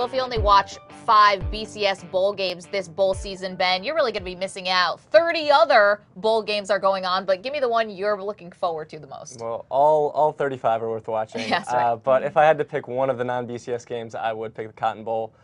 Well, if you only watch 5 BCS bowl games this bowl season, Ben, you're really going to be missing out. 30 other bowl games are going on, but give me the one you're looking forward to the most. Well, all 35 are worth watching. That's right. But if I had to pick one of the non-BCS games, I would pick the Cotton Bowl.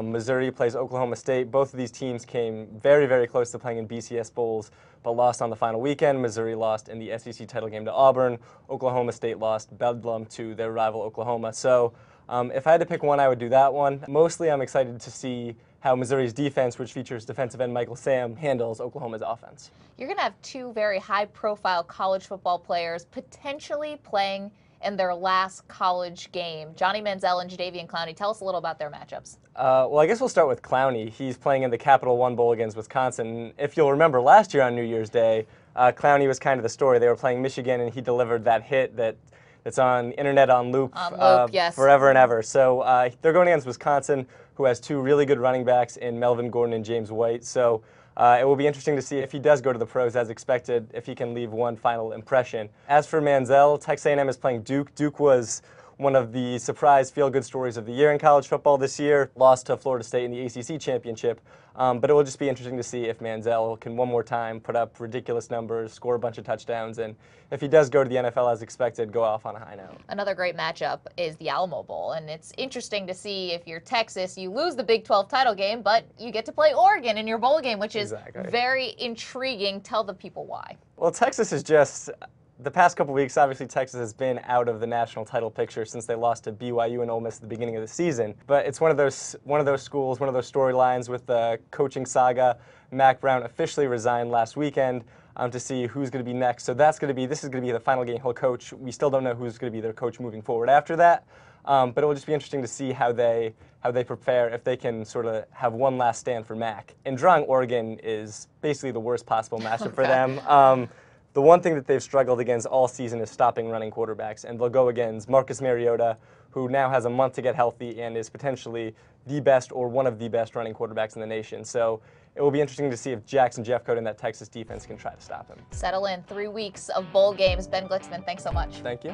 Missouri plays Oklahoma State. Both of these teams came very, very close to playing in BCS bowls, but lost on the final weekend. Missouri lost in the SEC title game to Auburn. Oklahoma State lost bedlam to their rival Oklahoma. So if I had to pick one, I would do that one. Mostly I'm excited to see how Missouri's defense, which features defensive end Michael Sam, handles Oklahoma's offense. You're going to have 2 very high-profile college football players potentially playing in their last college game. Johnny Manziel and Jadeveon Clowney. Tell us a little about their matchups. Well, I guess we'll start with Clowney. He's playing in the Capital One Bowl against Wisconsin. If you'll remember last year on New Year's Day, Clowney was kind of the story. They were playing Michigan, and he delivered that hit that's on internet on loop, yes. forever and ever. So they're going against Wisconsin, who has 2 really good running backs in Melvin Gordon and James White. So it will be interesting to see if he does go to the pros as expected, if he can leave one final impression. As for Manziel, Texas A&M is playing Duke. Duke was one of the surprise feel-good stories of the year in college football this year, lost to Florida State in the ACC championship. But it will just be interesting to see if Manziel can one more time put up ridiculous numbers, score a bunch of touchdowns, and if he does go to the NFL as expected, go off on a high note. Another great matchup is the Alamo Bowl, and it's interesting to see if you're Texas, you lose the Big 12 title game, but you get to play Oregon in your bowl game, which is very intriguing. Tell the people why. Well, Texas is just... The past couple weeks, obviously, Texas has been out of the national title picture since they lost to BYU and Ole Miss at the beginning of the season. But it's one of those schools, one of those storylines with the coaching saga. Mac Brown officially resigned last weekend to see who's going to be next. So this is going to be the final game he'll coach. We still don't know who's going to be their coach moving forward after that. But it will just be interesting to see how they prepare, if they can sort of have one last stand for Mac. And drawing Oregon is basically the worst possible matchup for them. The one thing that they've struggled against all season is stopping running quarterbacks, and they'll go against Marcus Mariota, who now has a month to get healthy and is potentially the best or one of the best running quarterbacks in the nation. So it will be interesting to see if Jackson Jeffcoat and that Texas defense can try to stop him. Settle in. 3 weeks of bowl games. Ben Glicksman, thanks so much. Thank you.